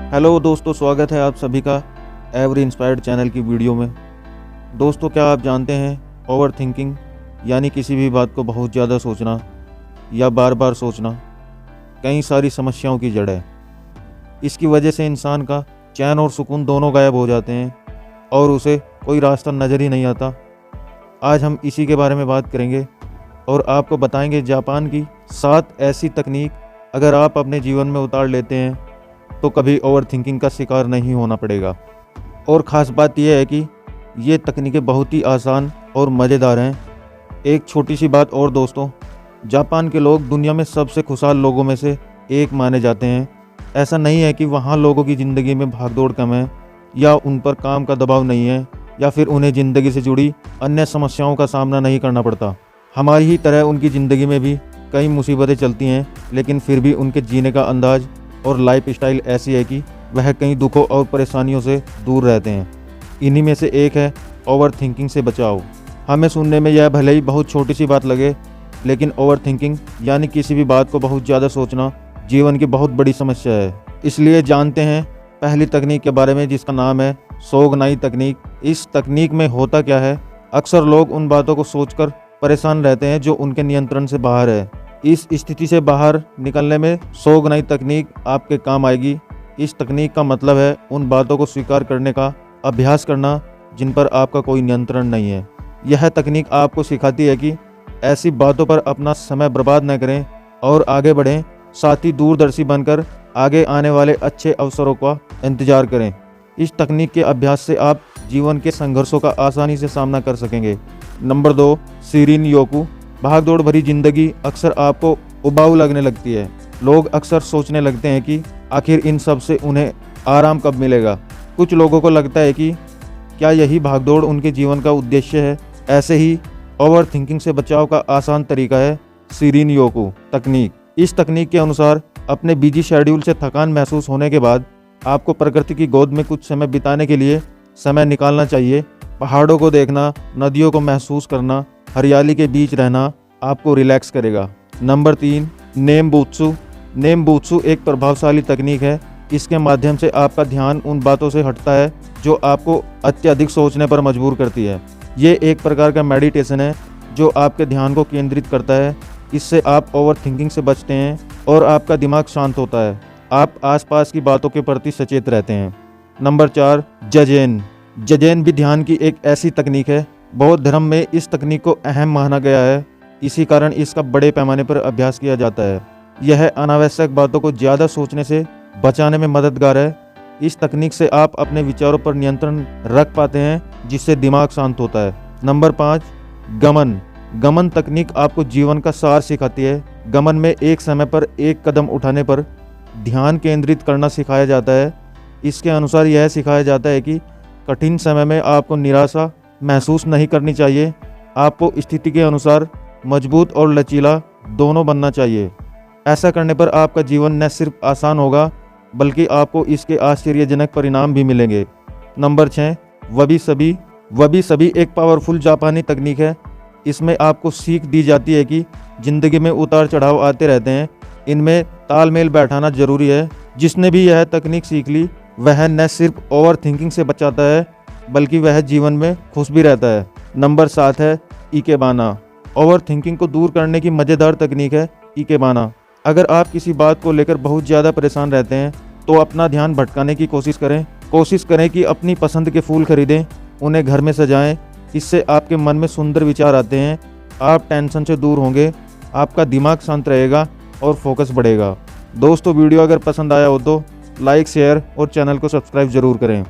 Hello दोस्तों, स्वागत है आप सभी का एवरी इंस्पायर्ड चैनल की वीडियो में। दोस्तों, क्या आप जानते हैं ओवर थिंकिंग यानी किसी भी बात को बहुत ज़्यादा सोचना या बार बार सोचना कई सारी समस्याओं की जड़ है। इसकी वजह से इंसान का चैन और सुकून दोनों गायब हो जाते हैं और उसे कोई रास्ता नज़र ही नहीं आता। आज हम इसी के बारे में बात करेंगे और आपको बताएंगे जापान की 7 ऐसी तकनीक अगर आप अपने जीवन में उतार लेते हैं तो कभी ओवर थिंकिंग का शिकार नहीं होना पड़ेगा। और ख़ास बात यह है कि ये तकनीकें बहुत ही आसान और मज़ेदार हैं। एक छोटी सी बात और दोस्तों, जापान के लोग दुनिया में सबसे खुशहाल लोगों में से एक माने जाते हैं। ऐसा नहीं है कि वहाँ लोगों की ज़िंदगी में भागदौड़ कम है या उन पर काम का दबाव नहीं है या फिर उन्हें ज़िंदगी से जुड़ी अन्य समस्याओं का सामना नहीं करना पड़ता। हमारी ही तरह उनकी ज़िंदगी में भी कई मुसीबतें चलती हैं, लेकिन फिर भी उनके जीने का अंदाज और लाइफ स्टाइल ऐसी है कि वह कई दुखों और परेशानियों से दूर रहते हैं। इन्हीं में से एक है ओवर थिंकिंग से बचाओ। हमें सुनने में यह भले ही बहुत छोटी सी बात लगे, लेकिन ओवर थिंकिंग यानी किसी भी बात को बहुत ज़्यादा सोचना जीवन की बहुत बड़ी समस्या है। इसलिए जानते हैं पहली तकनीक के बारे में, जिसका नाम है सोगनाई तकनीक। इस तकनीक में होता क्या है, अक्सर लोग उन बातों को सोचकर परेशान रहते हैं जो उनके नियंत्रण से बाहर है। इस स्थिति से बाहर निकलने में सोगनाई तकनीक आपके काम आएगी। इस तकनीक का मतलब है उन बातों को स्वीकार करने का अभ्यास करना जिन पर आपका कोई नियंत्रण नहीं है। यह तकनीक आपको सिखाती है कि ऐसी बातों पर अपना समय बर्बाद न करें और आगे बढ़ें, साथ ही दूरदर्शी बनकर आगे आने वाले अच्छे अवसरों का इंतजार करें। इस तकनीक के अभ्यास से आप जीवन के संघर्षों का आसानी से सामना कर सकेंगे। नंबर 2, शिरीन योकू। भागदौड़ भरी जिंदगी अक्सर आपको उबाऊ लगने लगती है। लोग अक्सर सोचने लगते हैं कि आखिर इन सब से उन्हें आराम कब मिलेगा। कुछ लोगों को लगता है कि क्या यही भागदौड़ उनके जीवन का उद्देश्य है। ऐसे ही ओवर थिंकिंग से बचाव का आसान तरीका है शिरीन योकू तकनीक। इस तकनीक के अनुसार अपने बिजी शेड्यूल से थकान महसूस होने के बाद आपको प्रकृति की गोद में कुछ समय बिताने के लिए समय निकालना चाहिए। पहाड़ों को देखना, नदियों को महसूस करना, हरियाली के बीच रहना आपको रिलैक्स करेगा। नंबर 3, नेमबुत्सु। नेमबुत्सु एक प्रभावशाली तकनीक है। इसके माध्यम से आपका ध्यान उन बातों से हटता है जो आपको अत्यधिक सोचने पर मजबूर करती है। ये एक प्रकार का मेडिटेशन है जो आपके ध्यान को केंद्रित करता है। इससे आप ओवर थिंकिंग से बचते हैं और आपका दिमाग शांत होता है। आप आसपास की बातों के प्रति सचेत रहते हैं। नंबर 4, जजेन। जजेन भी ध्यान की एक ऐसी तकनीक है। बौद्ध धर्म में इस तकनीक को अहम माना गया है, इसी कारण इसका बड़े पैमाने पर अभ्यास किया जाता है। यह अनावश्यक बातों को ज़्यादा सोचने से बचाने में मददगार है। इस तकनीक से आप अपने विचारों पर नियंत्रण रख पाते हैं, जिससे दिमाग शांत होता है। नंबर 5, गमन। गमन तकनीक आपको जीवन का सार सिखाती है। गमन में एक समय पर एक कदम उठाने पर ध्यान केंद्रित करना सिखाया जाता है। इसके अनुसार यह सिखाया जाता है कि कठिन समय में आपको निराशा महसूस नहीं करनी चाहिए। आपको स्थिति के अनुसार मजबूत और लचीला दोनों बनना चाहिए। ऐसा करने पर आपका जीवन न सिर्फ आसान होगा, बल्कि आपको इसके आश्चर्यजनक परिणाम भी मिलेंगे। नंबर 6, वबी सबी। वबी सबी एक पावरफुल जापानी तकनीक है। इसमें आपको सीख दी जाती है कि ज़िंदगी में उतार चढ़ाव आते रहते हैं, इनमें तालमेल बैठाना जरूरी है। जिसने भी यह तकनीक सीख ली वह न सिर्फ ओवर थिंकिंग से बचाता है, बल्कि वह जीवन में खुश भी रहता है। नंबर 7 है इकेबाना। ओवर थिंकिंग को दूर करने की मज़ेदार तकनीक है इकेबाना। अगर आप किसी बात को लेकर बहुत ज़्यादा परेशान रहते हैं तो अपना ध्यान भटकाने की कोशिश करें कि अपनी पसंद के फूल खरीदें, उन्हें घर में सजाएं। इससे आपके मन में सुंदर विचार आते हैं। आप टेंशन से दूर होंगे, आपका दिमाग शांत रहेगा और फोकस बढ़ेगा। दोस्तों, वीडियो अगर पसंद आया हो तो लाइक, शेयर और चैनल को सब्सक्राइब ज़रूर करें।